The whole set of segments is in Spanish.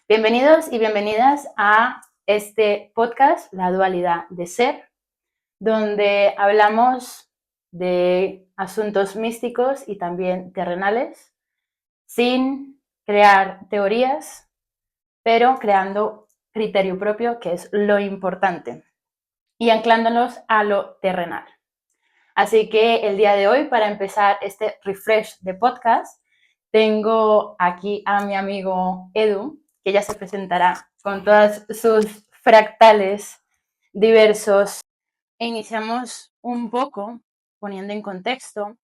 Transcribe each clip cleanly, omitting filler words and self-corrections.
Bienvenidos y bienvenidas a este podcast, La Dualidad de Ser, donde hablamos de asuntos místicos y también terrenales, sin crear teorías, pero creando criterio propio, que es lo importante, y anclándonos a lo terrenal. Así que el día de hoy, para empezar este refresh de podcast, tengo aquí a mi amigo Edu, que ya se presentará con todas sus fractales diversos. E iniciamos un poco poniendo en contexto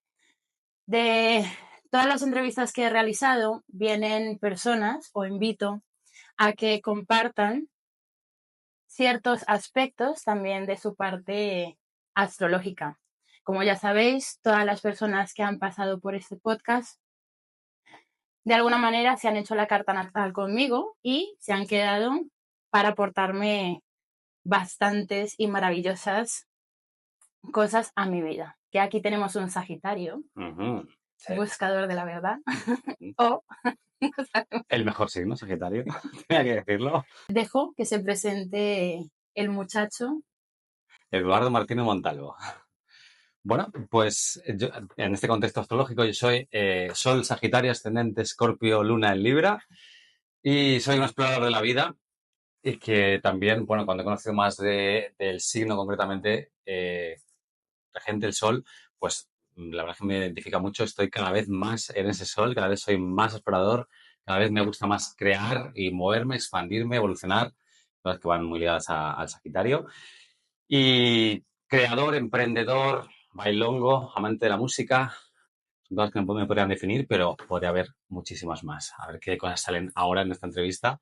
de todas las entrevistas que he realizado, vienen personas o invito a que compartan ciertos aspectos también de su parte astrológica. Como ya sabéis, todas las personas que han pasado por este podcast de alguna manera se han hecho la carta natal conmigo y se han quedado para aportarme bastantes y maravillosas cosas a mi vida. Que aquí tenemos un Sagitario, Sí. buscador de la verdad, o El mejor signo, Sagitario, tenía que decirlo. dejo que se presente el muchacho. Eduardo Martínez Montalvo. Bueno, pues yo, en este contexto astrológico yo soy Sol Sagitario, ascendente Escorpio, Luna en Libra y soy un explorador de la vida y que también, bueno, cuando he conocido más del signo concretamente, regente el Sol, pues la verdad es que me identifica mucho, estoy cada vez más en ese Sol, cada vez soy más explorador, cada vez me gusta más crear y moverme, expandirme, evolucionar, cosas que van muy ligadas al Sagitario. Y creador, emprendedor, bailongo, amante de la música, son cosas que no me podrían definir, pero podría haber muchísimas más. A ver qué cosas salen ahora en esta entrevista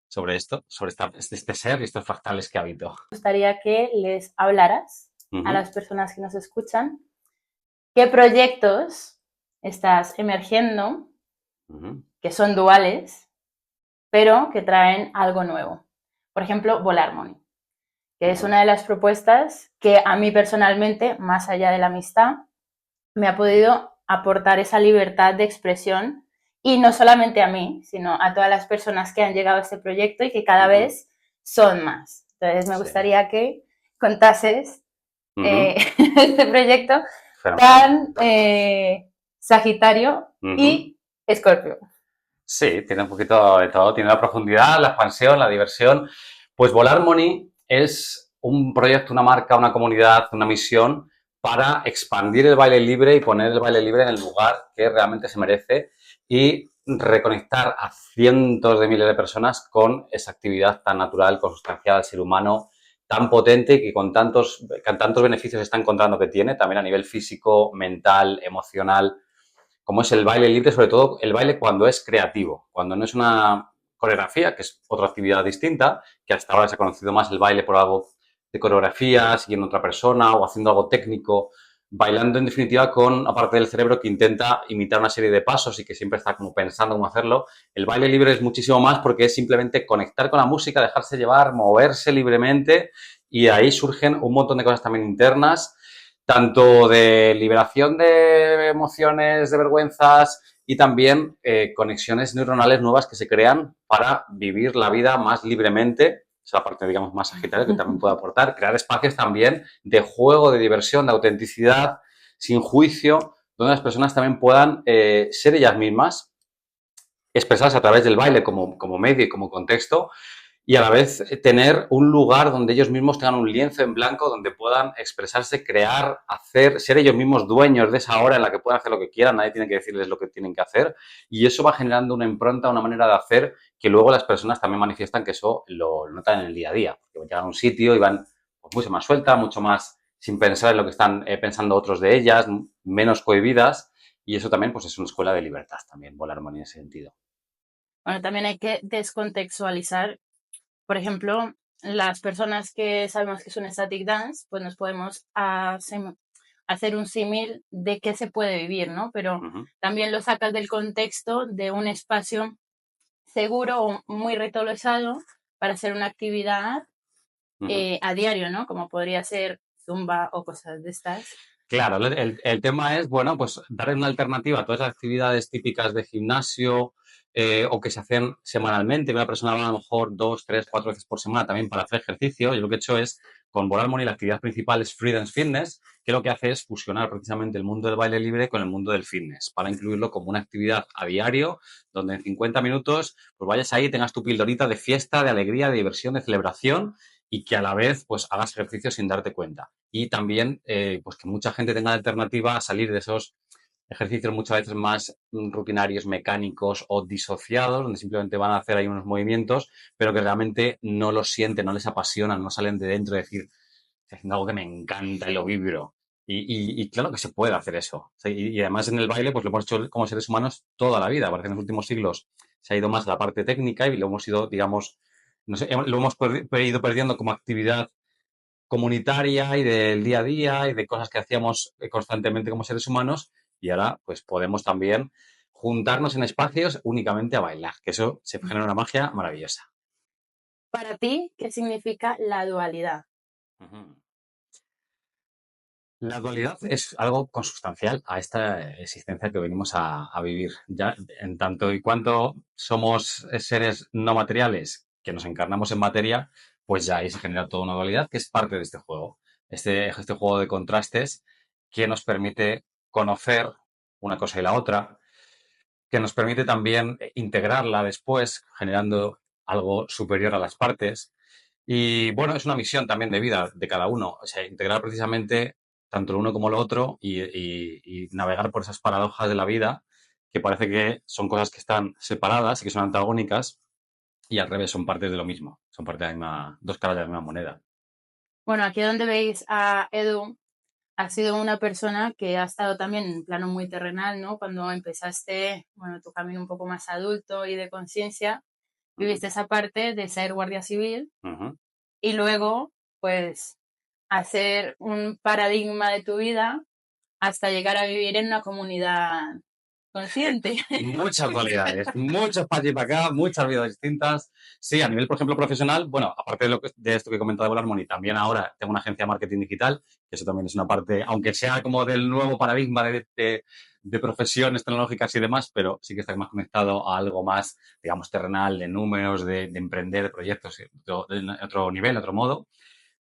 sobre esto, sobre este ser y estos fractales que habito. Me gustaría que les hablaras a Ujú, las personas que nos escuchan qué proyectos estás emergiendo, ujú, que son duales, pero que traen algo nuevo. Por ejemplo, Volarmony, que es ujú, una de las propuestas que a mí personalmente, más allá de la amistad, me ha podido aportar esa libertad de expresión y no solamente a mí, sino a todas las personas que han llegado a este proyecto y que cada ujú. vez son más. Entonces me Sí. gustaría que contases Ujú. este proyecto Fenomenal. tan Sagitario Ujú. y Escorpio. Sí, tiene un poquito de todo. Tiene la profundidad, la expansión, la diversión. Pues Volar Money es un proyecto, una marca, una comunidad, una misión para expandir el baile libre y poner el baile libre en el lugar que realmente se merece y reconectar a cientos de miles de personas con esa actividad tan natural, consustancial al ser humano, tan potente y que con tantos beneficios está encontrando que tiene, también a nivel físico, mental, emocional, como es el baile libre, sobre todo el baile cuando es creativo, cuando no es una coreografía, que es otra actividad distinta, que hasta ahora se ha conocido más el baile por algo de coreografía, siguiendo a otra persona o haciendo algo técnico, bailando en definitiva con aparte del cerebro que intenta imitar una serie de pasos y que siempre está como pensando cómo hacerlo. El baile libre es muchísimo más porque es simplemente conectar con la música, dejarse llevar, moverse libremente y ahí surgen un montón de cosas también internas, tanto de liberación de emociones, de vergüenzas y también conexiones neuronales nuevas que se crean para vivir la vida más libremente. Es la parte, digamos, más sagitaria que también puede aportar. Crear espacios también de juego, de diversión, de autenticidad, sin juicio, donde las personas también puedan ser ellas mismas, expresarse a través del baile como medio y como contexto, y a la vez tener un lugar donde ellos mismos tengan un lienzo en blanco donde puedan expresarse, crear, hacer, ser ellos mismos dueños de esa hora en la que puedan hacer lo que quieran, nadie tiene que decirles lo que tienen que hacer, y eso va generando una impronta, una manera de hacer que luego las personas también manifiestan que eso lo notan en el día a día, porque llegan a un sitio y van pues, mucho más sueltas, mucho más sin pensar en lo que están pensando otros de ellas, menos cohibidas, y eso también pues es una escuela de libertad también, Volar Armonía en ese sentido. Bueno, también hay que descontextualizar. Por ejemplo, las personas que sabemos que es un static dance, pues nos podemos hacer un símil de qué se puede vivir, ¿no? Pero Uh -huh. también lo sacas del contexto de un espacio seguro o muy ritualizado para hacer una actividad Uh -huh. a diario, ¿no? Como podría ser zumba o cosas de estas. Claro, el tema es, bueno, pues darle una alternativa a todas las actividades típicas de gimnasio o que se hacen semanalmente. Una persona va a lo mejor 2, 3, 4 veces por semana también para hacer ejercicio. Yo lo que he hecho es, con Volar Money, la actividad principal es Free Dance Fitness, que lo que hace es fusionar precisamente el mundo del baile libre con el mundo del fitness, para incluirlo como una actividad a diario, donde en 50 minutos pues vayas ahí, tengas tu pildorita de fiesta, de alegría, de diversión, de celebración y que a la vez pues hagas ejercicio sin darte cuenta. Y también pues que mucha gente tenga la alternativa a salir de esos ejercicios muchas veces más rutinarios, mecánicos o disociados, donde simplemente van a hacer ahí unos movimientos, pero que realmente no los sienten, no les apasionan, no salen de dentro de decir, estoy haciendo algo que me encanta y lo vibro. Y claro que se puede hacer eso. O sea, y además en el baile, pues lo hemos hecho como seres humanos toda la vida. Parece que en los últimos siglos se ha ido más la parte técnica y lo hemos ido, digamos, no sé, lo hemos ido perdiendo como actividad comunitaria y del día a día y de cosas que hacíamos constantemente como seres humanos y ahora pues podemos también juntarnos en espacios únicamente a bailar, que eso se genera una magia maravillosa. Para ti, ¿qué significa la dualidad? Ujú. La dualidad es algo consustancial a esta existencia que venimos a vivir. Ya en tanto y cuanto somos seres no materiales que nos encarnamos en materia, pues ya ahí se genera toda una dualidad que es parte de este juego. Este juego de contrastes que nos permite conocer una cosa y la otra, que nos permite también integrarla después, generando algo superior a las partes. Y bueno, es una misión también de vida de cada uno, o sea, integrar precisamente tanto lo uno como lo otro y navegar por esas paradojas de la vida que parece que son cosas que están separadas y que son antagónicas y al revés, son partes de lo mismo, son parte de la misma, dos caras de la misma moneda. Bueno, aquí donde veis a Edu, ha sido una persona que ha estado también en plano muy terrenal, ¿no? Cuando empezaste, bueno, tu camino un poco más adulto y de conciencia, Ujú, viviste esa parte de ser guardia civil ujú. y luego, pues, hacer un paradigma de tu vida hasta llegar a vivir en una comunidad consciente. Muchas cualidades, muchos para allí y para acá, muchas vidas distintas. Sí, a nivel, por ejemplo, profesional, bueno, aparte de esto que he comentado de Volar Money, también ahora tengo una agencia de marketing digital, que eso también es una parte, aunque sea como del nuevo paradigma de profesiones tecnológicas y demás, pero sí que está más conectado a algo más, digamos, terrenal, de números, de emprender, de proyectos, de otro nivel, otro modo.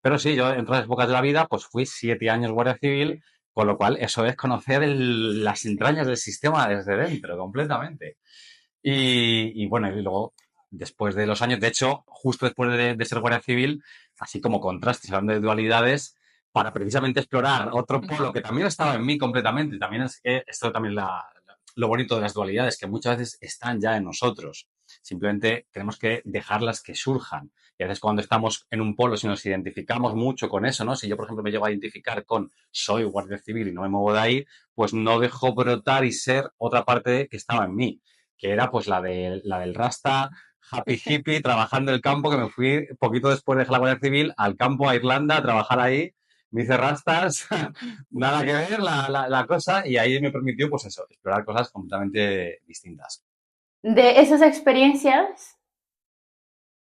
Pero sí, yo en todas las épocas de la vida, pues fui 7 años guardia civil, con lo cual eso es conocer las entrañas del sistema desde dentro, completamente. Y bueno, y luego, después de los años, de hecho, justo después de ser guardia civil, así como contrastes, hablando de dualidades, para precisamente explorar otro polo que también estaba en mí completamente. También es que esto también lo bonito de las dualidades, que muchas veces están ya en nosotros. Simplemente tenemos que dejarlas que surjan. Y a veces cuando estamos en un polo, si nos identificamos mucho con eso, ¿no? Si yo, por ejemplo, me llego a identificar con soy guardia civil y no me muevo de ahí, pues no dejo brotar y ser otra parte que estaba en mí, que era pues la del Rasta, happy hippie, trabajando en el campo, que me fui poquito después de dejar la Guardia Civil al campo a Irlanda a trabajar ahí, me hice rastas, nada que ver la cosa, y ahí me permitió pues eso, explorar cosas completamente distintas. De esas experiencias,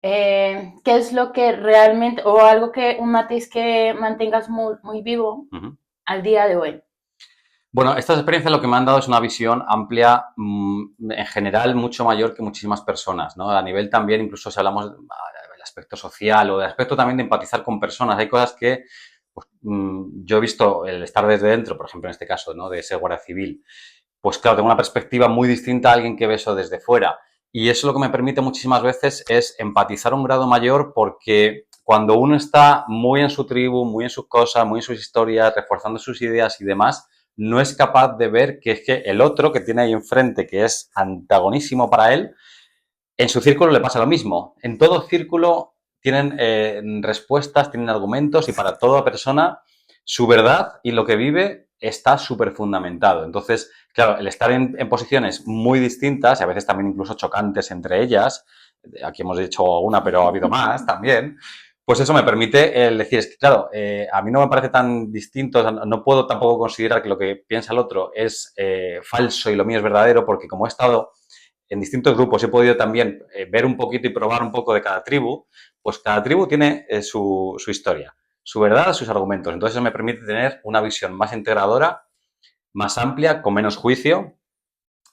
¿qué es lo que realmente, o algo que, un matiz que mantengas muy, muy vivo Ujú. al día de hoy? Bueno, estas experiencias lo que me han dado es una visión amplia, en general, mucho mayor que muchísimas personas, ¿no? A nivel también, incluso si hablamos del aspecto social o del aspecto también de empatizar con personas, hay cosas que pues, yo he visto el estar desde dentro, por ejemplo, en este caso, ¿no? De ser guardia civil, pues claro, tengo una perspectiva muy distinta a alguien que ve eso desde fuera. Y eso lo que me permite muchísimas veces es empatizar a un grado mayor porque cuando uno está muy en su tribu, muy en sus cosas, muy en sus historias, reforzando sus ideas y demás, no es capaz de ver que es que el otro que tiene ahí enfrente, que es antagonísimo para él, en su círculo le pasa lo mismo. En todo círculo tienen respuestas, tienen argumentos y para toda persona su verdad y lo que vive está súper fundamentado. Entonces, claro, el estar en posiciones muy distintas y a veces también incluso chocantes entre ellas, aquí hemos dicho una, pero ha habido más también, pues eso me permite decir, es que claro, a mí no me parece tan distinto, o sea, no puedo tampoco considerar que lo que piensa el otro es falso y lo mío es verdadero, porque como he estado en distintos grupos, he podido también ver un poquito y probar un poco de cada tribu, pues cada tribu tiene su historia. su verdad, sus argumentos. Entonces eso me permite tener una visión más integradora, más amplia, con menos juicio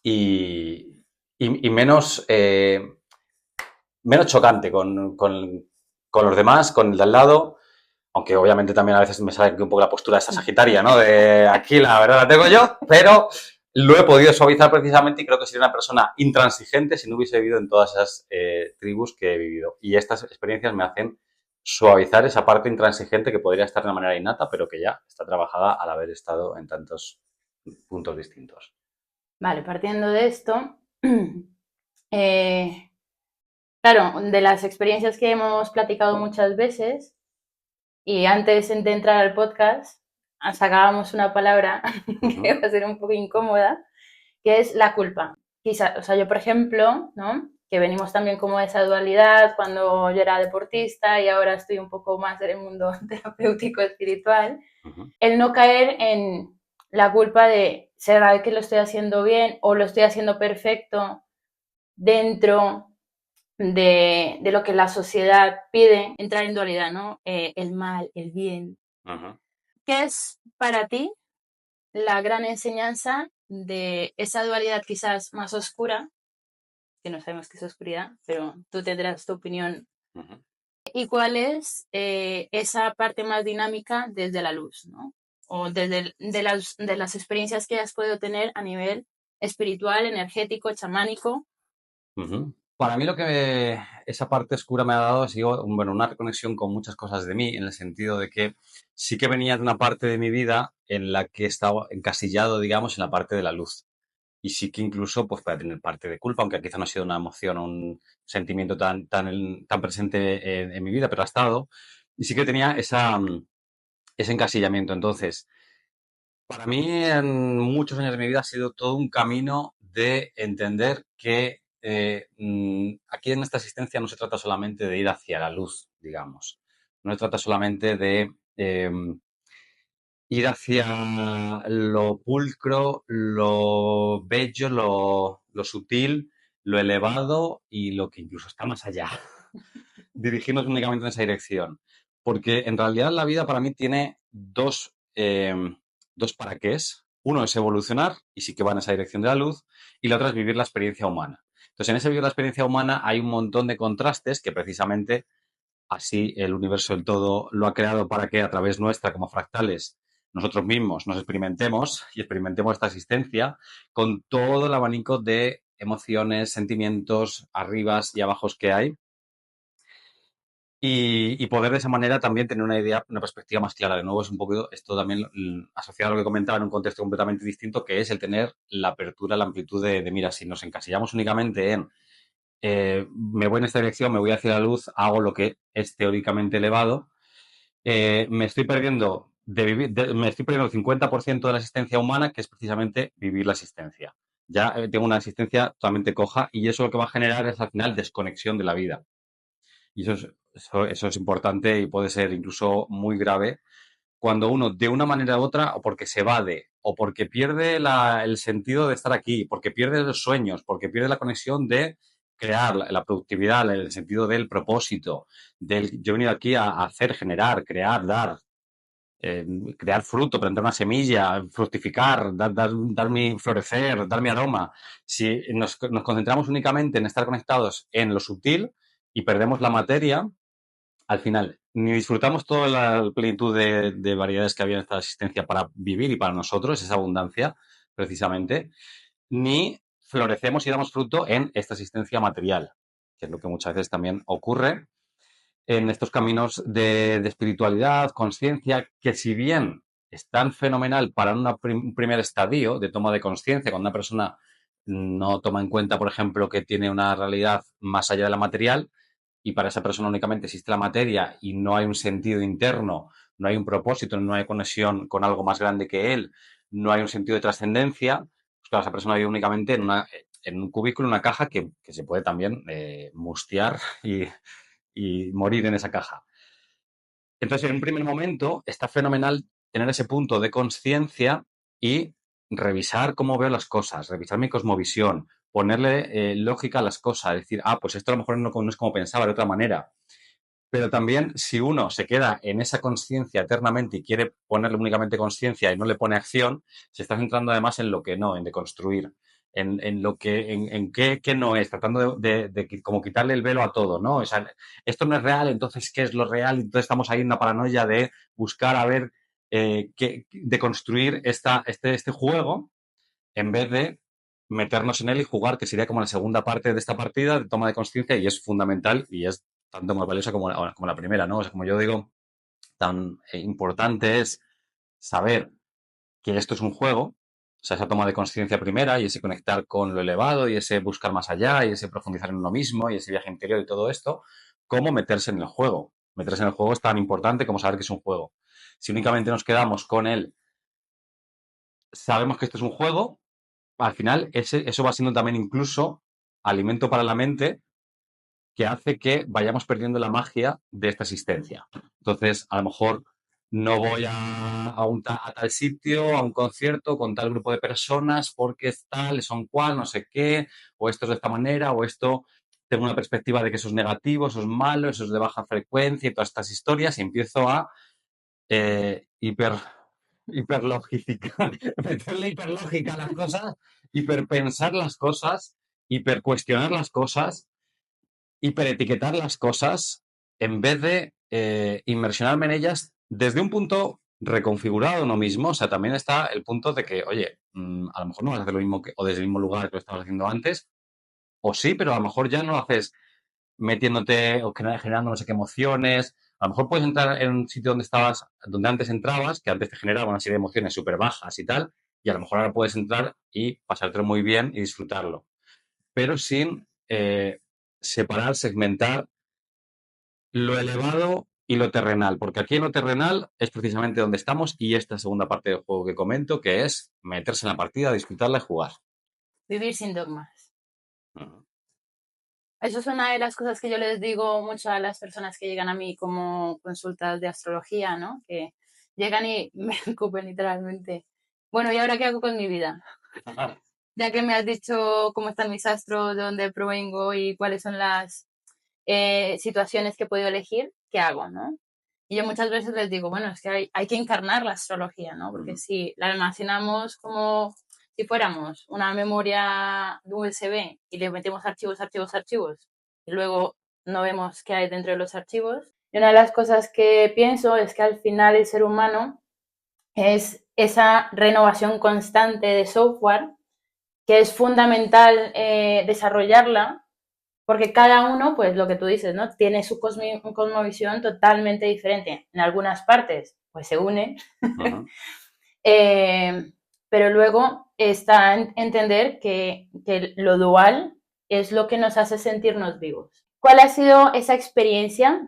y menos, menos chocante con los demás, con el de al lado. Aunque obviamente también a veces me sale aquí un poco la postura de esa sagitaria, ¿no? De aquí la verdad la tengo yo, pero lo he podido suavizar precisamente y creo que sería una persona intransigente si no hubiese vivido en todas esas tribus que he vivido. Y estas experiencias me hacen suavizar esa parte intransigente que podría estar de una manera innata, pero que ya está trabajada al haber estado en tantos puntos distintos. Vale, partiendo de esto, eh, claro, de las experiencias que hemos platicado muchas veces, y antes de entrar al podcast, sacábamos una palabra que va a ser un poco incómoda, que es la culpa. Quizá, o sea, yo, por ejemplo, ¿no? Que venimos también como de esa dualidad cuando yo era deportista y ahora estoy un poco más en el mundo terapéutico espiritual, el no caer en la culpa de, ¿será que lo estoy haciendo bien o lo estoy haciendo perfecto dentro de lo que la sociedad pide? Entrar en dualidad, ¿no? El mal, el bien. ¿Qué es para ti la gran enseñanza de esa dualidad quizás más oscura, que no sabemos qué es oscuridad, pero tú tendrás tu opinión? ¿Y cuál es esa parte más dinámica desde la luz, ¿no? O desde de las experiencias que has podido tener a nivel espiritual, energético, chamánico? Para mí lo que esa parte oscura me ha dado ha sido bueno, una reconexión con muchas cosas de mí, en el sentido de que sí que venía de una parte de mi vida en la que estaba encasillado, digamos, en la parte de la luz. Y sí que incluso pues puede tener parte de culpa, aunque quizá no ha sido una emoción o un sentimiento tan presente en mi vida, pero ha estado. Y sí que tenía ese encasillamiento. Entonces, para mí, en muchos años de mi vida ha sido todo un camino de entender que aquí en esta existencia no se trata solamente de ir hacia la luz, digamos. No se trata solamente de ir hacia lo pulcro, lo bello, lo sutil, lo elevado y lo que incluso está más allá. Dirigirnos únicamente en esa dirección. Porque en realidad la vida para mí tiene dos para qués. Uno es evolucionar y sí que va en esa dirección de la luz, y la otra es vivir la experiencia humana. Entonces, en ese vivir la experiencia humana hay un montón de contrastes que precisamente así el universo del todo lo ha creado para que a través nuestra, como fractales, nosotros mismos nos experimentemos y experimentemos esta existencia con todo el abanico de emociones, sentimientos, arribas y abajos que hay y poder de esa manera también tener una idea, una perspectiva más clara. De nuevo, es un poco esto también asociado a lo que comentaba en un contexto completamente distinto, que es el tener la apertura, la amplitud de mira, si nos encasillamos únicamente en me voy en esta dirección, me voy hacia la luz, hago lo que es teóricamente elevado, me estoy perdiendo me estoy perdiendo el 50% de la existencia humana, que es precisamente vivir la existencia. Ya tengo una existencia totalmente coja y eso lo que va a generar es al final desconexión de la vida. Y eso es importante y puede ser incluso muy grave cuando uno, de una manera u otra, o porque se evade, o porque pierde el sentido de estar aquí, porque pierde los sueños, porque pierde la conexión de crear la productividad, el sentido del propósito, del yo he venido aquí a hacer, generar, crear, dar, crear fruto, plantar una semilla, fructificar, dar mi florecer, dar mi aroma. Si nos concentramos únicamente en estar conectados en lo sutil y perdemos la materia, al final ni disfrutamos toda la plenitud de variedades que había en esta existencia para vivir y para nosotros, esa abundancia, precisamente, ni florecemos y damos fruto en esta existencia material, que es lo que muchas veces también ocurre en estos caminos de espiritualidad, conciencia, que si bien es tan fenomenal para un primer estadio de toma de conciencia, cuando una persona no toma en cuenta, por ejemplo, que tiene una realidad más allá de la material, y para esa persona únicamente existe la materia y no hay un sentido interno, no hay un propósito, no hay conexión con algo más grande que él, no hay un sentido de trascendencia, pues claro, esa persona vive únicamente en un cubículo, en una caja que se puede también mustiar y morir en esa caja. Entonces, en un primer momento, está fenomenal tener ese punto de conciencia y revisar cómo veo las cosas, revisar mi cosmovisión, ponerle lógica a las cosas, decir, pues esto a lo mejor no es como pensaba, de otra manera. Pero también, si uno se queda en esa conciencia eternamente y quiere ponerle únicamente conciencia y no le pone acción, se está centrando además en lo que no, en deconstruir, en lo que, en qué no es, tratando como quitarle el velo a todo, ¿no? O sea, esto no es real, entonces, ¿qué es lo real? Entonces estamos ahí en una paranoia de buscar a ver, de construir este juego en vez de meternos en él y jugar, que sería como la segunda parte de esta partida de toma de conciencia y es fundamental y es tanto más valiosa como la primera, ¿no? O sea, como yo digo, tan importante es saber que esto es un juego, o sea, esa toma de conciencia primera y ese conectar con lo elevado y ese buscar más allá y ese profundizar en uno mismo y ese viaje interior y todo esto, cómo meterse en el juego. Meterse en el juego es tan importante como saber que es un juego. Si únicamente nos quedamos con él, sabemos que esto es un juego, al final eso va siendo también incluso alimento para la mente que hace que vayamos perdiendo la magia de esta existencia. Entonces, a lo mejor no voy a tal sitio, a un concierto con tal grupo de personas porque es tal, son cual, no sé qué, o esto es de esta manera, o esto tengo una perspectiva de que eso es negativo, eso es malo, eso es de baja frecuencia y todas estas historias y empiezo a eh, hiper, hiperlogificar, meterle hiperlógica a las cosas, hiperpensar las cosas, hipercuestionar las cosas, hiperetiquetar las cosas, en vez de inmersionarme en ellas desde un punto reconfigurado de uno mismo. O sea, también está el punto de que, oye, a lo mejor no vas a hacer lo mismo o desde el mismo lugar que lo estabas haciendo antes, o sí, pero a lo mejor ya no lo haces metiéndote o generando no sé qué emociones. A lo mejor puedes entrar en un sitio donde antes entrabas, que antes te generaba una serie de emociones súper bajas y tal, y a lo mejor ahora puedes entrar y pasártelo muy bien y disfrutarlo, pero sin separar, segmentar lo elevado y lo terrenal, porque aquí en lo terrenal es precisamente donde estamos y esta segunda parte del juego que comento, que es meterse en la partida, disfrutarla y jugar. Vivir sin dogmas. Ujú. Eso es una de las cosas que yo les digo mucho a las personas que llegan a mí como consultas de astrología, ¿no? Que llegan y me escupen literalmente. Bueno, ¿y ahora qué hago con mi vida? Ya que me has dicho cómo están mis astros, de dónde provengo y cuáles son las situaciones que he podido elegir, ¿qué hago, no? Y yo muchas veces les digo, bueno, es que hay que encarnar la astrología, ¿no? Porque Ujú. si la almacenamos como si fuéramos una memoria de USB y le metemos archivos, archivos, archivos, y luego no vemos qué hay dentro de los archivos. Y una de las cosas que pienso es que al final el ser humano es esa renovación constante de software que es fundamental desarrollarla porque cada uno, pues lo que tú dices, ¿no? Tiene su cosmovisión totalmente diferente. En algunas partes, pues se une, Ujú. eh, pero luego está en entender que lo dual es lo que nos hace sentirnos vivos. ¿Cuál ha sido esa experiencia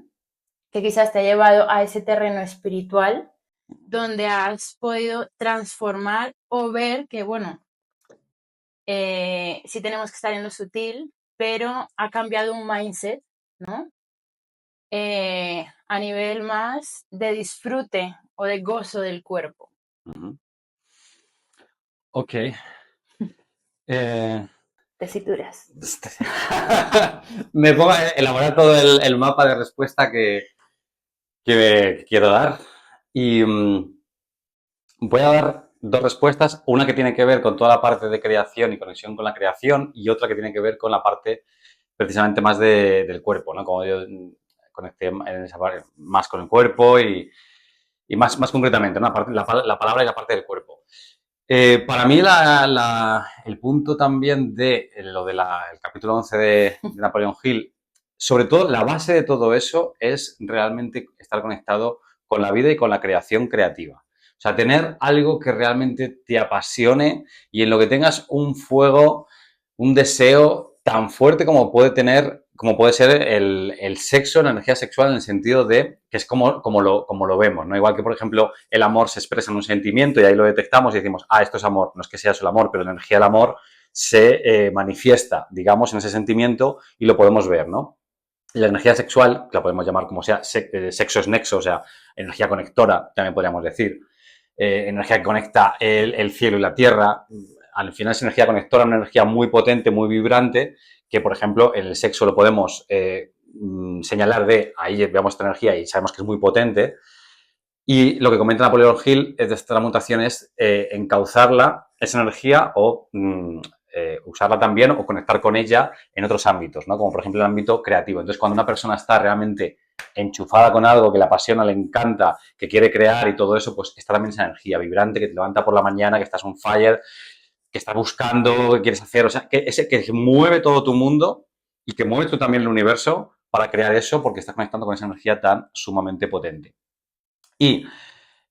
que quizás te ha llevado a ese terreno espiritual donde has podido transformar o ver que, bueno, sí tenemos que estar en lo sutil, pero ha cambiado un mindset, ¿no? A nivel más de disfrute o de gozo del cuerpo. Ujú. Ok. Eh, Tesituras. me pongo a elaborar todo el mapa de respuesta que quiero dar. Y voy a dar dos respuestas, una que tiene que ver con toda la parte de creación y conexión con la creación y otra que tiene que ver con la parte precisamente más del cuerpo, ¿no? Como yo conecté en esa parte, más con el cuerpo y más concretamente, ¿no? La palabra y la parte del cuerpo. Para mí el punto también de lo del capítulo 11 de Napoleón Hill, sobre todo la base de todo eso es realmente estar conectado con la vida y con la creación creativa. O sea, tener algo que realmente te apasione y en lo que tengas un fuego, un deseo tan fuerte como puede ser el sexo, la energía sexual en el sentido de que es como lo vemos, ¿no? Igual que, por ejemplo, el amor se expresa en un sentimiento y ahí lo detectamos y decimos, ah, esto es amor. No es que sea solo amor, pero la energía del amor se manifiesta, digamos, en ese sentimiento y lo podemos ver, ¿no? La energía sexual, que la podemos llamar como sea, sexo es nexo, o sea, energía conectora, también podríamos decir, energía que conecta el cielo y la tierra. Al final es energía conectora, una energía muy potente, muy vibrante, que por ejemplo en el sexo lo podemos señalar de ahí veamos esta energía y sabemos que es muy potente. Y lo que comenta Napoleón Hill de esta transmutación es encauzarla, esa energía, o usarla también o conectar con ella en otros ámbitos, ¿no? Como por ejemplo el ámbito creativo. Entonces, cuando una persona está realmente enchufada con algo que le apasiona, le encanta, que quiere crear y todo eso, pues está también esa energía vibrante que te levanta por la mañana, que estás on fire, que estás buscando, que quieres hacer, o sea, que ese que mueve todo tu mundo y que mueve tú también el universo para crear eso porque estás conectando con esa energía tan sumamente potente. Y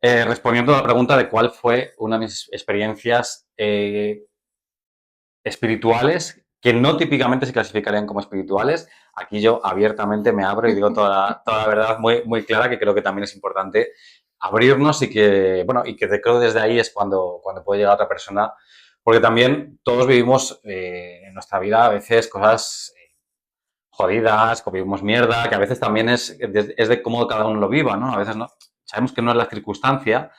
respondiendo a la pregunta de cuál fue una de mis experiencias espirituales que no típicamente se clasificarían como espirituales, aquí yo abiertamente me abro y digo toda la verdad muy, muy clara, que creo que también es importante abrirnos y que, bueno, y que creo desde ahí es cuando puede llegar otra persona, porque también todos vivimos en nuestra vida a veces cosas jodidas, que vivimos mierda, que a veces también es de cómo cada uno lo viva, ¿no? A veces no, sabemos que no es la circunstancia,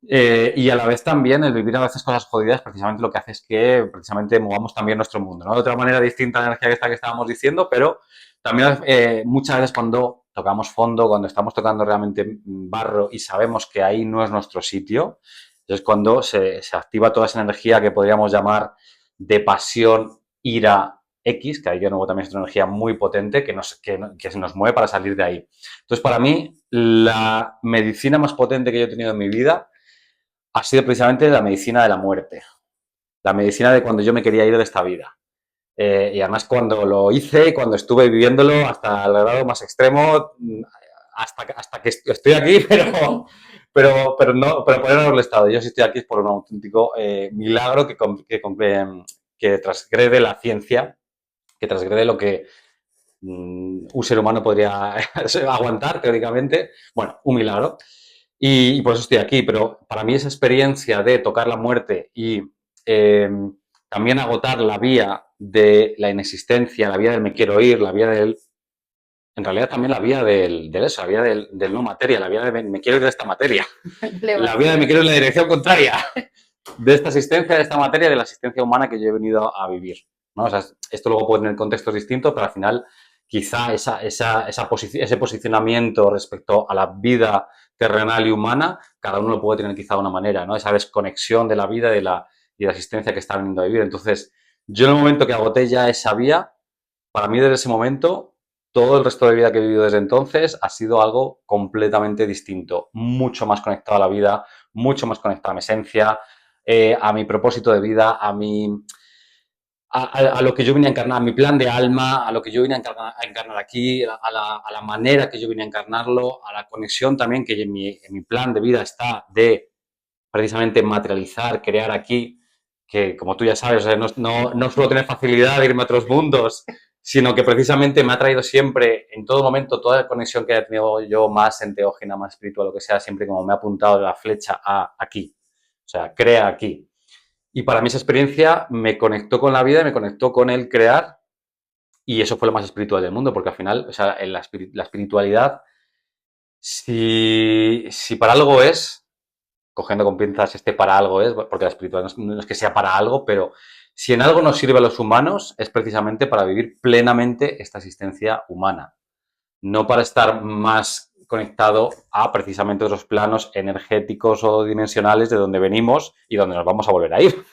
y a la vez también el vivir a veces cosas jodidas precisamente lo que hace es que precisamente movamos también nuestro mundo, ¿no? De otra manera distinta a la energía que estábamos diciendo, pero también muchas veces cuando tocamos fondo, cuando estamos tocando realmente barro y sabemos que ahí no es nuestro sitio, es cuando se activa toda esa energía que podríamos llamar de pasión, ira, X, que ahí de nuevo también es una energía muy potente que se nos mueve para salir de ahí. Entonces, para mí, la medicina más potente que yo he tenido en mi vida ha sido precisamente la medicina de la muerte, la medicina de cuando yo me quería ir de esta vida. Y además cuando lo hice, cuando estuve viviéndolo hasta el grado más extremo, hasta que estoy aquí, pero por el estado. Yo sí estoy aquí por un auténtico milagro que transgrede la ciencia, que transgrede lo que un ser humano podría aguantar teóricamente. Bueno, un milagro. Y por eso estoy aquí, pero para mí esa experiencia de tocar la muerte y eh, también agotar la vía de la inexistencia, la vía del me quiero ir, la vía del... En realidad también la vía del eso, la vía del no materia, la vía de me quiero ir de esta materia, la vía de me quiero ir en la dirección contraria de esta existencia, de esta materia, de la existencia humana que yo he venido a vivir, ¿no? O sea, esto luego puede tener contextos distintos, pero al final quizá ese posicionamiento respecto a la vida terrenal y humana, cada uno lo puede tener quizá de una manera, ¿no? Esa desconexión de la vida y de la existencia que está veniendo a vivir. Entonces, yo en el momento que agoté ya esa vía, para mí desde ese momento, todo el resto de vida que he vivido desde entonces ha sido algo completamente distinto, mucho más conectado a la vida, mucho más conectado a mi esencia, a mi propósito de vida, a lo que yo vine a encarnar, a mi plan de alma, a lo que yo vine a encarnar aquí, a la manera que yo vine a encarnarlo, a la conexión también que en mi plan de vida está de precisamente materializar, crear aquí, que como tú ya sabes, o sea, no suelo tener facilidad de irme a otros mundos, sino que precisamente me ha traído siempre, en todo momento, toda la conexión que he tenido yo más enteógena, más espiritual, lo que sea, siempre como me ha apuntado la flecha a aquí. O sea, crea aquí. Y para mí esa experiencia me conectó con la vida y me conectó con el crear, y eso fue lo más espiritual del mundo, porque al final, o sea, en la espiritualidad, si para algo es, cogiendo con pinzas este para algo es, porque la espiritualidad no es que sea para algo, pero si en algo nos sirve a los humanos es precisamente para vivir plenamente esta existencia humana, no para estar más conectado a precisamente otros planos energéticos o dimensionales de donde venimos y donde nos vamos a volver a ir.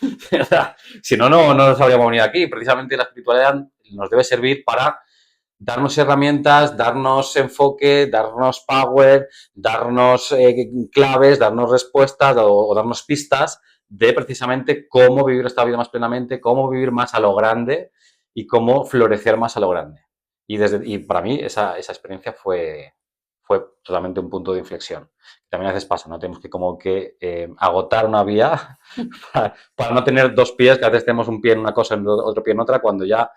Si no, no nos habríamos venido aquí. Precisamente la espiritualidad nos debe servir para darnos herramientas, darnos enfoque, darnos power, darnos claves, darnos respuestas o darnos pistas de precisamente cómo vivir esta vida más plenamente, cómo vivir más a lo grande y cómo florecer más a lo grande. Y para mí esa experiencia fue totalmente un punto de inflexión. También a veces pasa, ¿no? Tenemos que como que agotar una vía para no tener dos pies, que a veces tenemos un pie en una cosa y otro pie en otra, cuando ya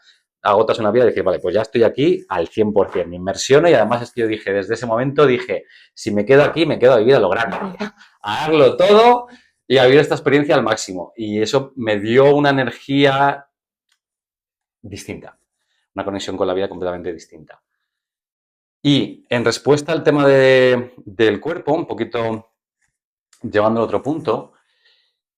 agotas una vía y decir, vale, pues ya estoy aquí al 100%, me inmersiono y además es que yo dije, desde ese momento dije, si me quedo aquí, me quedo a vivir a lo grande, a darlo todo y a vivir esta experiencia al máximo. Y eso me dio una energía distinta, una conexión con la vida completamente distinta. Y en respuesta al tema del cuerpo, un poquito llevándolo a otro punto,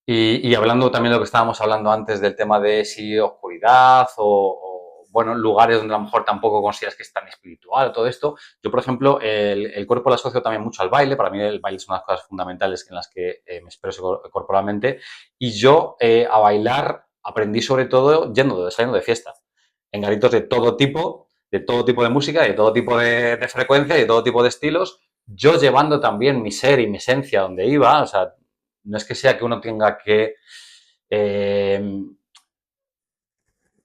y hablando también de lo que estábamos hablando antes del tema de si oscuridad o bueno, lugares donde a lo mejor tampoco consideras que es tan espiritual, todo esto. Yo, por ejemplo, el cuerpo lo asocio también mucho al baile. Para mí el baile es una de las cosas fundamentales en las que me expreso corporalmente. Y yo a bailar aprendí sobre todo saliendo de fiesta, en garitos de todo tipo de música, de todo tipo de frecuencia, de todo tipo de estilos, yo llevando también mi ser y mi esencia donde iba. O sea, no es que sea que uno tenga eh,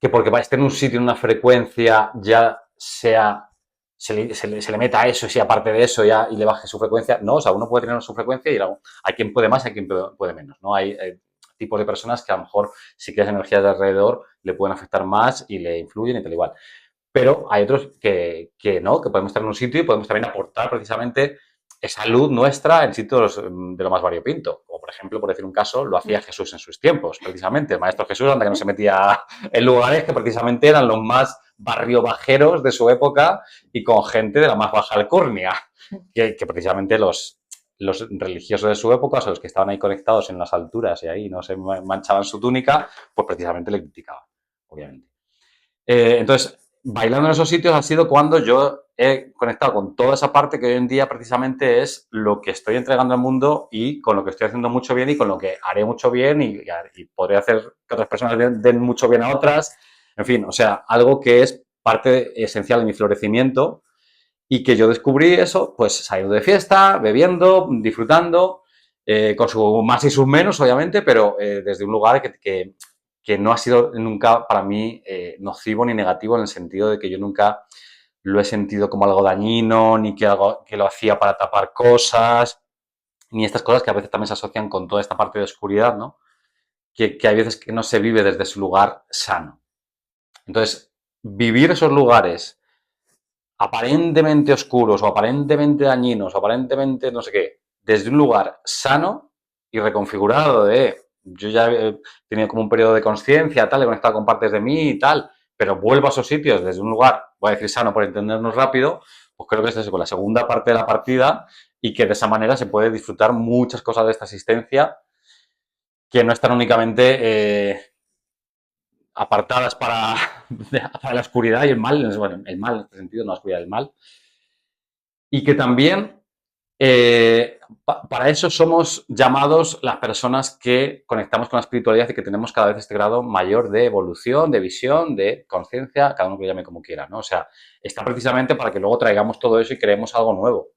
que porque esté en un sitio, en una frecuencia, ya sea, se le meta a eso y sea parte de eso ya y le baje su frecuencia. No, o sea, uno puede tener su frecuencia y hay quien puede más, hay quien puede menos, ¿no? Hay tipos de personas que a lo mejor si creas energías de alrededor le pueden afectar más y le influyen y tal igual. Pero hay otros que no, que podemos estar en un sitio y podemos también aportar precisamente esa luz nuestra en sitios de lo más variopinto. Como por ejemplo, por decir un caso, lo hacía Jesús en sus tiempos, precisamente. El Maestro Jesús, anda que no se metía en lugares que precisamente eran los más barrio bajeros de su época y con gente de la más baja alcurnia, que precisamente los religiosos de su época, o sea, los que estaban ahí conectados en las alturas y ahí no se manchaban su túnica, pues precisamente le criticaban, obviamente. Entonces, bailando en esos sitios ha sido cuando yo he conectado con toda esa parte que hoy en día precisamente es lo que estoy entregando al mundo y con lo que estoy haciendo mucho bien y con lo que haré mucho bien y podré hacer que otras personas den mucho bien a otras. En fin, o sea, algo que es parte esencial de mi florecimiento y que yo descubrí eso, pues saliendo de fiesta, bebiendo, disfrutando, con sus más y sus menos, obviamente, pero desde un lugar que no ha sido nunca para mí nocivo ni negativo en el sentido de que yo nunca lo he sentido como algo dañino, ni que lo hacía para tapar cosas, ni estas cosas que a veces también se asocian con toda esta parte de oscuridad, ¿no? Que hay veces que no se vive desde su lugar sano. Entonces, vivir esos lugares aparentemente oscuros o aparentemente dañinos o aparentemente no sé qué, desde un lugar sano y reconfigurado de yo ya he tenido como un periodo de conciencia, tal, he conectado con partes de mí y tal, pero vuelvo a esos sitios desde un lugar, voy a decir sano por entendernos rápido, pues creo que es eso, con la segunda parte de la partida y que de esa manera se puede disfrutar muchas cosas de esta existencia que no están únicamente apartadas para la oscuridad y el mal, bueno, el mal en este sentido, no la oscuridad, el mal, y que también para eso somos llamados las personas que conectamos con la espiritualidad y que tenemos cada vez este grado mayor de evolución, de visión, de conciencia, cada uno que lo llame como quiera, ¿no? O sea, está precisamente para que luego traigamos todo eso y creemos algo nuevo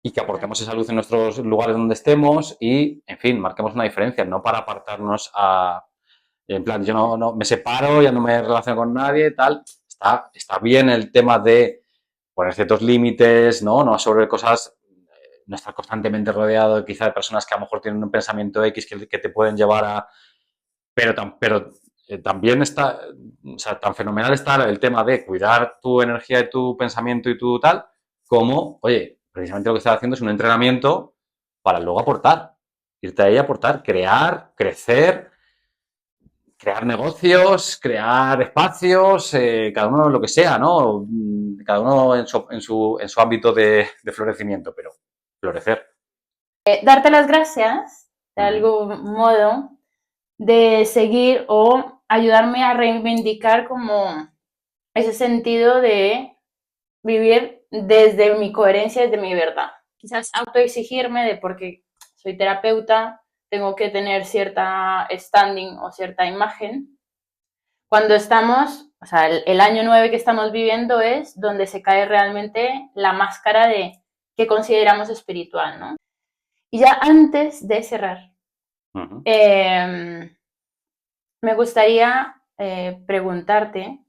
y que aportemos esa luz en nuestros lugares donde estemos y, en fin, marquemos una diferencia, no para apartarnos en plan, yo no me separo, ya no me relaciono con nadie, tal. Está bien el tema de poner ciertos límites, no sobre cosas, no estar constantemente rodeado quizá de personas que a lo mejor tienen un pensamiento X que te pueden llevar a... Pero también está, o sea, tan fenomenal está el tema de cuidar tu energía y tu pensamiento y tu tal, como, oye, precisamente lo que estás haciendo es un entrenamiento para luego aportar, irte ahí a aportar, crear, crecer, crear negocios, crear espacios, cada uno lo que sea, ¿no? Cada uno en su ámbito de florecimiento, pero florecer. Darte las gracias, de Uh -huh. algún modo, de seguir o ayudarme a reivindicar como ese sentido de vivir desde mi coherencia, desde mi verdad. Quizás autoexigirme de porque soy terapeuta, tengo que tener cierta standing o cierta imagen. Cuando estamos, o sea, el año 9 que estamos viviendo es donde se cae realmente la máscara de que consideramos espiritual, ¿no? Y ya antes de cerrar, Uh -huh. me gustaría preguntarte,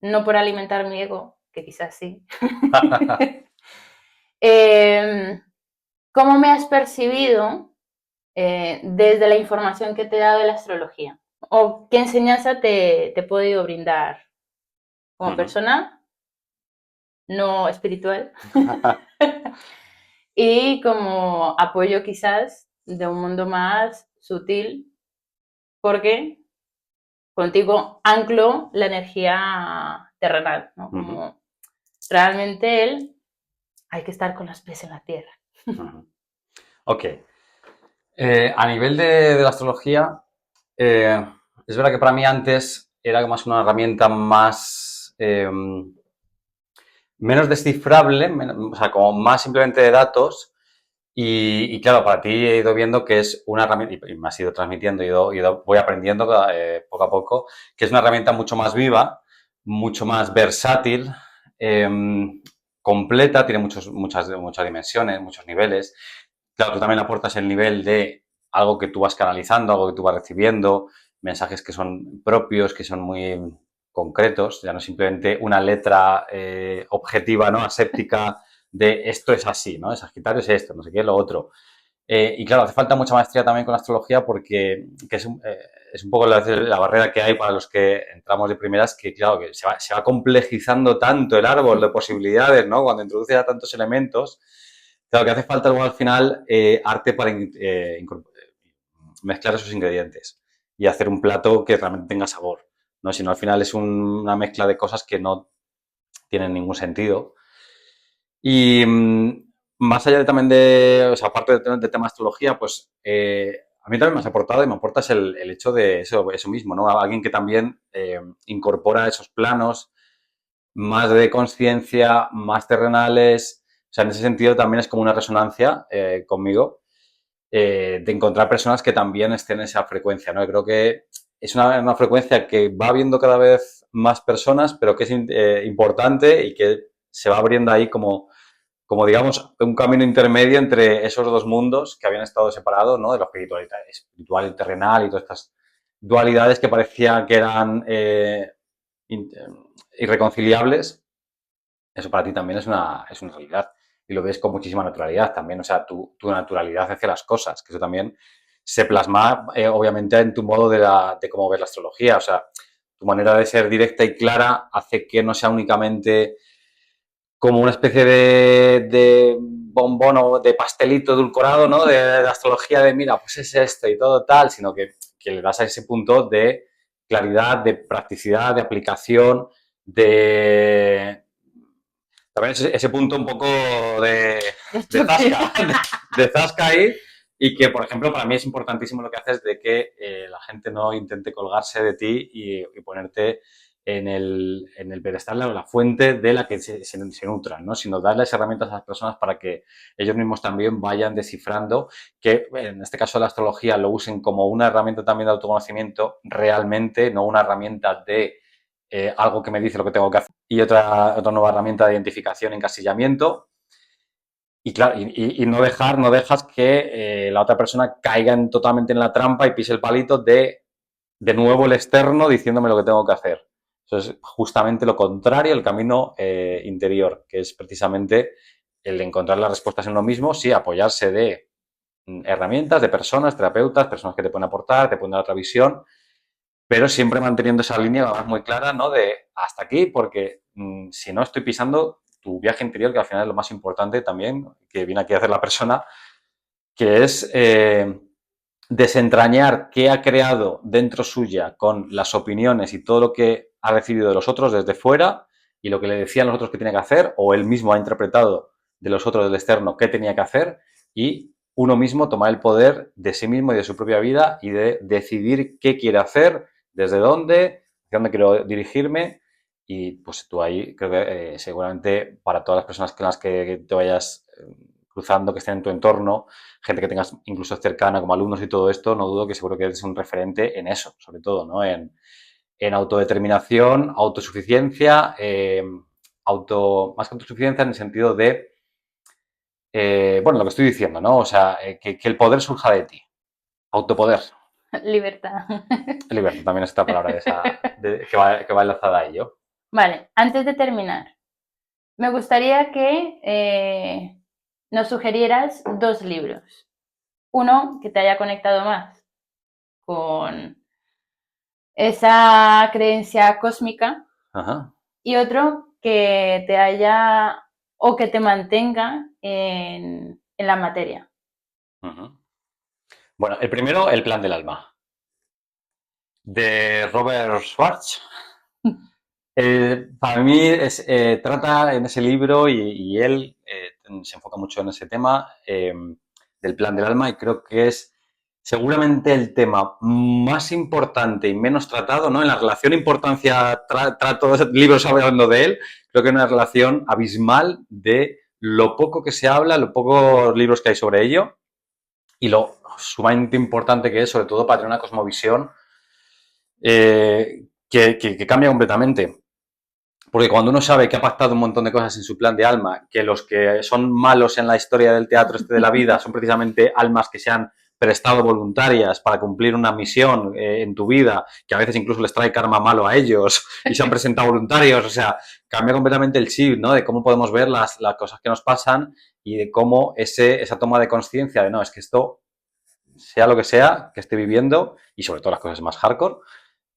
no por alimentar mi ego, que quizás sí, ¿cómo me has percibido desde la información que te he dado de la astrología? ¿O qué enseñanza te he podido brindar como persona no espiritual? Y como apoyo quizás de un mundo más sutil, porque contigo anclo la energía terrenal, ¿no? Como realmente él hay que estar con los pies en la tierra. Ok. A nivel de la astrología, es verdad que para mí antes era más una herramienta más menos descifrable, o sea, como más simplemente de datos. Y claro, para ti he ido viendo que es una herramienta, y me has ido transmitiendo, voy aprendiendo poco a poco, que es una herramienta mucho más viva, mucho más versátil, completa, tiene muchas dimensiones, muchos niveles. Claro, tú también aportas el nivel de algo que tú vas canalizando, algo que tú vas recibiendo, mensajes que son propios, que son muy concretos, ya no simplemente una letra objetiva, ¿no? Aséptica de esto es así, ¿no? Sagitario es esto, no sé qué, lo otro. Y claro, hace falta mucha maestría también con la astrología porque es un poco la barrera que hay para los que entramos de primeras, que claro, que se va complejizando tanto el árbol de posibilidades, ¿no? Cuando introduces a tantos elementos, claro, que hace falta luego al final arte para mezclar esos ingredientes y hacer un plato que realmente tenga sabor, ¿no? Si no, al final es una mezcla de cosas que no tienen ningún sentido. Y más allá también o sea, aparte de tema de astrología, pues a mí también me has aportado y me aportas el hecho de eso mismo, ¿no? Alguien que también incorpora esos planos más de conciencia, más terrenales. O sea, en ese sentido también es como una resonancia conmigo de encontrar personas que también estén en esa frecuencia, ¿no? Y creo que es una frecuencia que va viendo cada vez más personas, pero que es importante y que se va abriendo ahí como digamos, un camino intermedio entre esos dos mundos que habían estado separados, ¿no? De lo espiritual y terrenal y todas estas dualidades que parecían que eran irreconciliables. Eso para ti también es una realidad y lo ves con muchísima naturalidad también, o sea, tu naturalidad hacia las cosas, que eso también se plasma obviamente en tu modo de cómo ves la astrología, o sea, tu manera de ser directa y clara hace que no sea únicamente como una especie de bombón o de pastelito edulcorado, ¿no? De astrología de, mira, pues es esto y todo tal, sino que le das a ese punto de claridad, de practicidad, de aplicación, de... También ese punto un poco de zasca, de zasca ahí, y que, por ejemplo, para mí es importantísimo lo que haces de que la gente no intente colgarse de ti y ponerte en el pedestal o la fuente de la que se nutran, ¿no? Sino darles herramientas a las personas para que ellos mismos también vayan descifrando, que en este caso la astrología lo usen como una herramienta también de autoconocimiento realmente, no una herramienta de algo que me dice lo que tengo que hacer y otra nueva herramienta de identificación, encasillamiento. Y claro, no dejas que la otra persona caiga totalmente en la trampa y pise el palito de nuevo el externo diciéndome lo que tengo que hacer. Eso es justamente lo contrario, el camino interior, que es precisamente el de encontrar las respuestas en uno mismo, sí, apoyarse de herramientas, de personas, terapeutas, personas que te pueden aportar, te pueden dar otra visión, pero siempre manteniendo esa línea muy clara, ¿no? De hasta aquí, porque si no estoy pisando tu viaje interior, que al final es lo más importante también, que viene aquí a hacer la persona, que es desentrañar qué ha creado dentro suya con las opiniones y todo lo que ha recibido de los otros desde fuera y lo que le decían los otros que tenía que hacer, o él mismo ha interpretado de los otros del externo qué tenía que hacer, y uno mismo tomar el poder de sí mismo y de su propia vida y de decidir qué quiere hacer, desde dónde, hacia dónde quiero dirigirme. Y pues tú ahí creo que seguramente para todas las personas con las que te vayas cruzando, que estén en tu entorno, gente que tengas incluso cercana como alumnos y todo esto, no dudo que seguro que eres un referente en eso, sobre todo, ¿no? En autodeterminación, autosuficiencia, más que autosuficiencia en el sentido de, bueno, lo que estoy diciendo, ¿no? O sea, que el poder surja de ti. Autopoder. Libertad. Libertad también es esta palabra que va enlazada a ello. Vale, antes de terminar, me gustaría que nos sugirieras dos libros. Uno que te haya conectado más con esa creencia cósmica Ajá. y otro que te haya o que te mantenga en la materia. Uh-huh. Bueno, el primero, El plan del alma, de Robert Schwartz. Para mí trata en ese libro y él se enfoca mucho en ese tema del plan del alma y creo que es seguramente el tema más importante y menos tratado, ¿no? En la relación importancia trato libros hablando de él, creo que hay una relación abismal de lo poco que se habla, los pocos libros que hay sobre ello y lo sumamente importante que es, sobre todo para tener una cosmovisión que cambia completamente. Porque cuando uno sabe que ha pactado un montón de cosas en su plan de alma, que los que son malos en la historia del teatro de la vida son precisamente almas que se han prestado voluntarias para cumplir una misión en tu vida, que a veces incluso les trae karma malo a ellos y se han presentado voluntarios, o sea, cambia completamente el chip, ¿no? De cómo podemos ver las cosas que nos pasan y de cómo esa toma de conciencia de, no, es que esto, sea lo que sea que esté viviendo, y sobre todo las cosas más hardcore,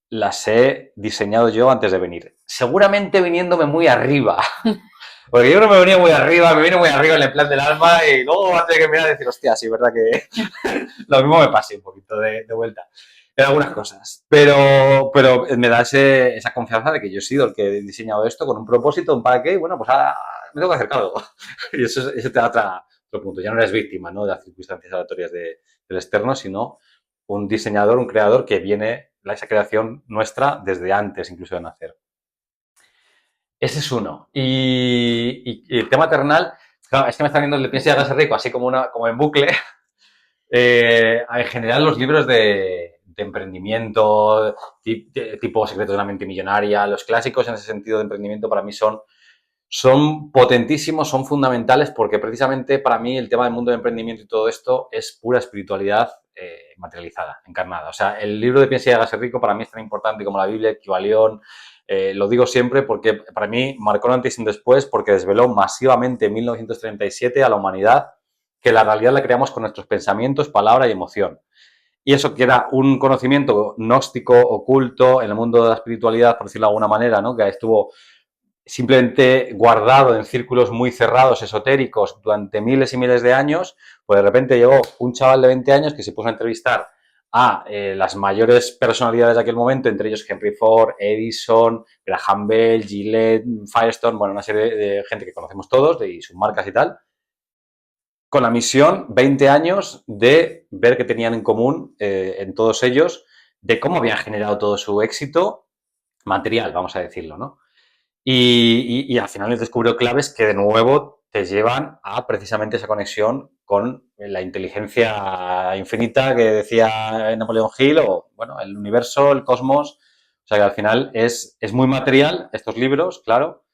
las he diseñado yo antes de venir. Seguramente viniéndome muy arriba. Porque yo no me venía muy arriba, me vine muy arriba en el plan del alma y luego antes de que me iba a decir, hostia, sí, verdad que lo mismo me pasé un poquito de vuelta en algunas cosas. Pero me da esa confianza de que yo he sido el que he diseñado esto con un propósito, un para qué, y bueno, pues ahora me tengo que hacer cargo. Y eso te da otro punto. Ya no eres víctima, ¿no?, de las circunstancias aleatorias del externo, sino un diseñador, un creador que viene esa creación nuestra desde antes incluso de nacer. Ese es uno. Y el tema terrenal, claro, es que me está viendo el de Piensa y hágase rico, así como en bucle. En general, los libros de emprendimiento, tipo Secretos de una mente millonaria, los clásicos en ese sentido de emprendimiento para mí son potentísimos, son fundamentales, porque precisamente para mí el tema del mundo del emprendimiento y todo esto es pura espiritualidad materializada, encarnada. O sea, el libro de Piensa y hágase rico para mí es tan importante como la Biblia, Equivalión. Lo digo siempre porque para mí marcó un antes y un después, porque desveló masivamente en 1937 a la humanidad que la realidad la creamos con nuestros pensamientos, palabra y emoción. Y eso que era un conocimiento gnóstico, oculto, en el mundo de la espiritualidad, por decirlo de alguna manera, ¿no?, que estuvo simplemente guardado en círculos muy cerrados, esotéricos, durante miles y miles de años, pues de repente llegó un chaval de 20 años que se puso a entrevistar a las mayores personalidades de aquel momento, entre ellos Henry Ford, Edison, Graham Bell, Gillette, Firestone, bueno, una serie de gente que conocemos todos, y sus marcas y tal, con la misión, 20 años, de ver qué tenían en común en todos ellos, de cómo habían generado todo su éxito material, vamos a decirlo, ¿no? Y al final les descubrió claves que de nuevo te llevan a precisamente esa conexión con la inteligencia infinita que decía Napoleón Hill, o bueno, el universo, el cosmos. O sea que al final es muy material estos libros, claro,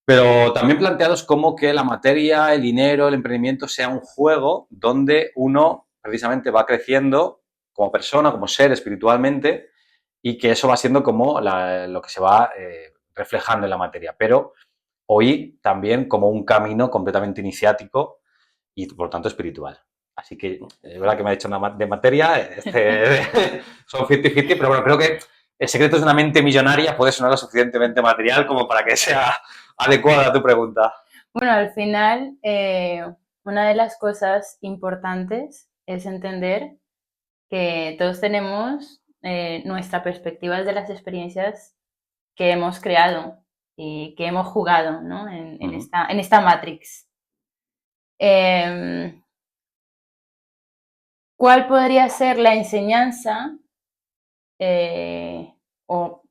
pero también planteados como que la materia, el dinero, el emprendimiento sea un juego donde uno precisamente va creciendo como persona, como ser espiritualmente, y que eso va siendo como lo que se va reflejando en la materia. Pero hoy también como un camino completamente iniciático y por lo tanto espiritual. Así que es verdad que me ha dicho de materia, son 50-50, pero bueno, creo que el secreto de una mente millonaria puede sonar lo suficientemente material como para que sea adecuada a tu pregunta. Bueno, al final, una de las cosas importantes es entender que todos tenemos nuestra perspectiva de las experiencias que hemos creado y que hemos jugado, ¿no?, en esta Matrix. ¿Cuál podría ser la enseñanza, o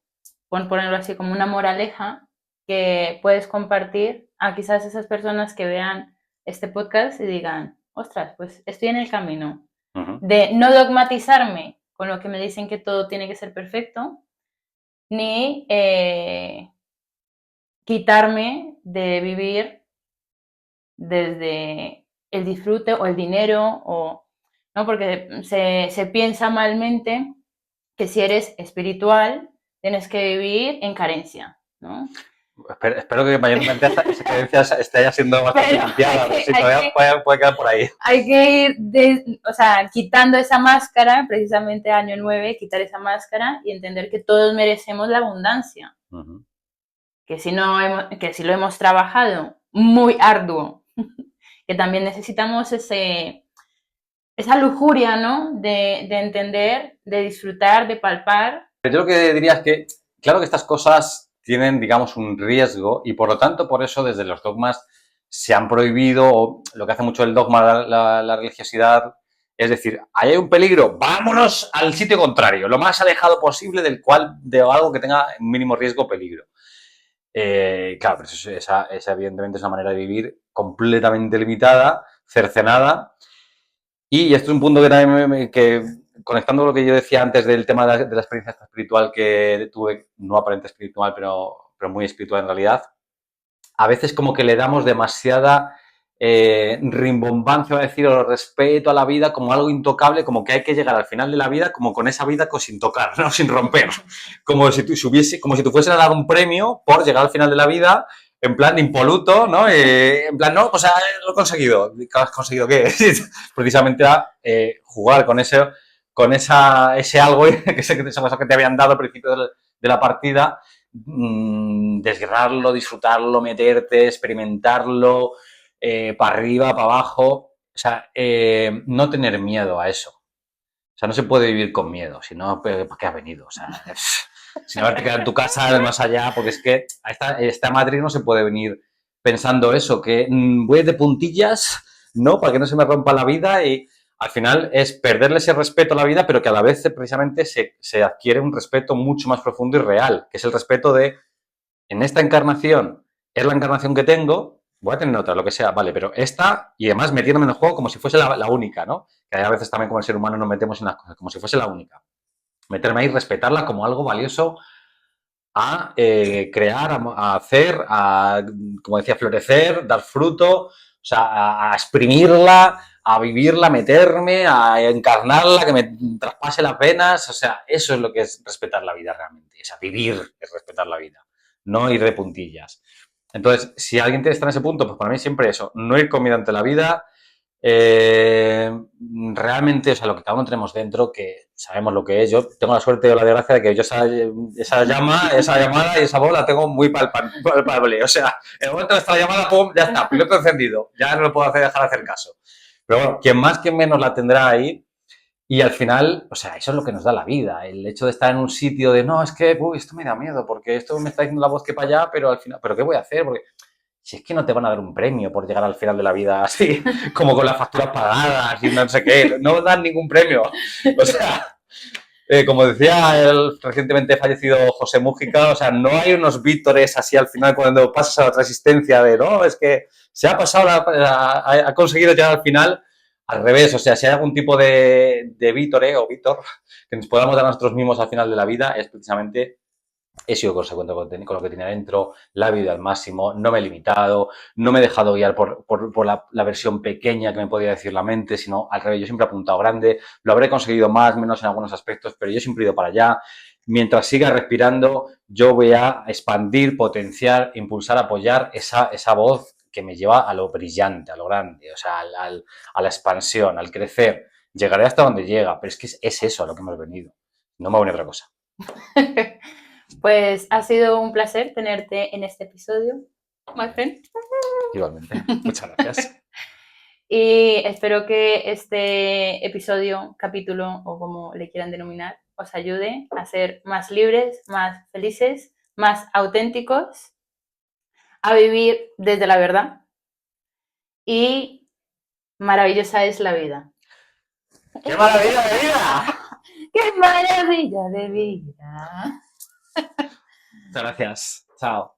ponerlo así como una moraleja, que puedes compartir a quizás esas personas que vean este podcast y digan, ostras, pues estoy en el camino de no dogmatizarme con lo que me dicen que todo tiene que ser perfecto, ni quitarme de vivir desde el disfrute o el dinero, o no, porque se piensa malmente que si eres espiritual tienes que vivir en carencia, ¿no? Espero que mayormente esa creencia esté ya siendo bastante limpiada, pero sí, todavía puede quedar por ahí. Hay que ir, quitando esa máscara, precisamente año 9, quitar esa máscara y entender que todos merecemos la abundancia. Que si lo hemos trabajado muy arduo, que también necesitamos esa lujuria, ¿no?, de entender, de disfrutar, de palpar. Yo lo que diría es que, claro que estas cosas tienen, digamos, un riesgo, y por lo tanto, por eso desde los dogmas se han prohibido, o lo que hace mucho el dogma, la religiosidad, Es decir, hay un peligro, vámonos al sitio contrario, lo más alejado posible de algo que tenga mínimo riesgo o peligro. Claro, pero esa evidentemente es una manera de vivir completamente limitada, cercenada. Y esto es un punto que también conectando con lo que yo decía antes del tema de la experiencia espiritual que tuve, no aparente espiritual, pero muy espiritual en realidad, a veces como que le damos demasiada rimbombancia, a decir, o respeto a la vida como algo intocable, como que hay que llegar al final de la vida como con esa vida sin tocar, ¿no? Sin romper. Como si tú fuesen a dar un premio por llegar al final de la vida en plan impoluto, ¿no? En plan, no, o sea, lo he conseguido. ¿Has conseguido qué? Precisamente a jugar con ese algo, esa cosa que te habían dado al principio de la partida, desgranarlo, disfrutarlo, meterte, experimentarlo, para arriba, para abajo. O sea, no tener miedo a eso. O sea, no se puede vivir con miedo, si no, ¿para qué has venido? O sea, sin haberte quedado en tu casa, más allá, porque es que a esta Madrid no se puede venir pensando eso, que voy de puntillas, ¿no? Para que no se me rompa la vida y al final es perderle ese respeto a la vida, pero que a la vez precisamente se adquiere un respeto mucho más profundo y real, que es el respeto de, en esta encarnación, es la encarnación que tengo, voy a tener otra, lo que sea, vale, pero esta, y además metiéndome en el juego como si fuese la única, ¿no? Que a veces también como el ser humano nos metemos en las cosas, como si fuese la única. Meterme ahí, respetarla como algo valioso a crear, a hacer, a, como decía, florecer, dar fruto, o sea, a exprimirla, a vivirla, a meterme, a encarnarla, que me traspase las venas, o sea, eso es lo que es respetar la vida realmente, o sea, vivir es respetar la vida, no ir de puntillas. Entonces, si alguien está en ese punto, pues para mí siempre eso, no ir con miedo ante la vida, realmente, o sea, lo que cada uno tenemos dentro, que sabemos lo que es. Yo tengo la suerte o la desgracia de que yo esa llamada y esa voz la tengo muy palpable. O sea, en el momento de esta llamada, pum, ya está, piloto encendido. Ya no lo puedo dejar de hacer caso. Pero bueno, quien más, quien menos la tendrá ahí. Y al final, o sea, eso es lo que nos da la vida. El hecho de estar en un sitio de, no, es que, uy, esto me da miedo, porque esto me está diciendo la voz que para allá, pero al final, ¿pero qué voy a hacer? Porque si es que no te van a dar un premio por llegar al final de la vida así, como con las facturas pagadas y no sé qué, no dan ningún premio. O sea, como decía el recientemente fallecido José Mújica, o sea, no hay unos vítores así al final cuando pasas a otra existencia de, no, es que se ha pasado, ha conseguido llegar al final. Al revés, o sea, si hay algún tipo de vítore o vítor que nos podamos dar a nosotros mismos al final de la vida, es precisamente he sido consecuente con lo que tenía dentro, la he vivido al máximo, no me he limitado, no me he dejado guiar por la versión pequeña que me podía decir la mente, sino al revés, yo siempre he apuntado grande, lo habré conseguido más, menos en algunos aspectos, pero yo siempre he ido para allá. Mientras siga respirando, yo voy a expandir, potenciar, impulsar, apoyar esa voz que me lleva a lo brillante, a lo grande, o sea, a la expansión, al crecer. Llegaré hasta donde llega, pero es que es eso a lo que hemos venido. No me voy a otra cosa. Pues ha sido un placer tenerte en este episodio, my friend. Igualmente. Muchas gracias. Y espero que este episodio, capítulo o como le quieran denominar, os ayude a ser más libres, más felices, más auténticos, a vivir desde la verdad. Y maravillosa es la vida. ¡Qué maravilla de vida! ¡Qué maravilla de vida! Muchas gracias. Chao.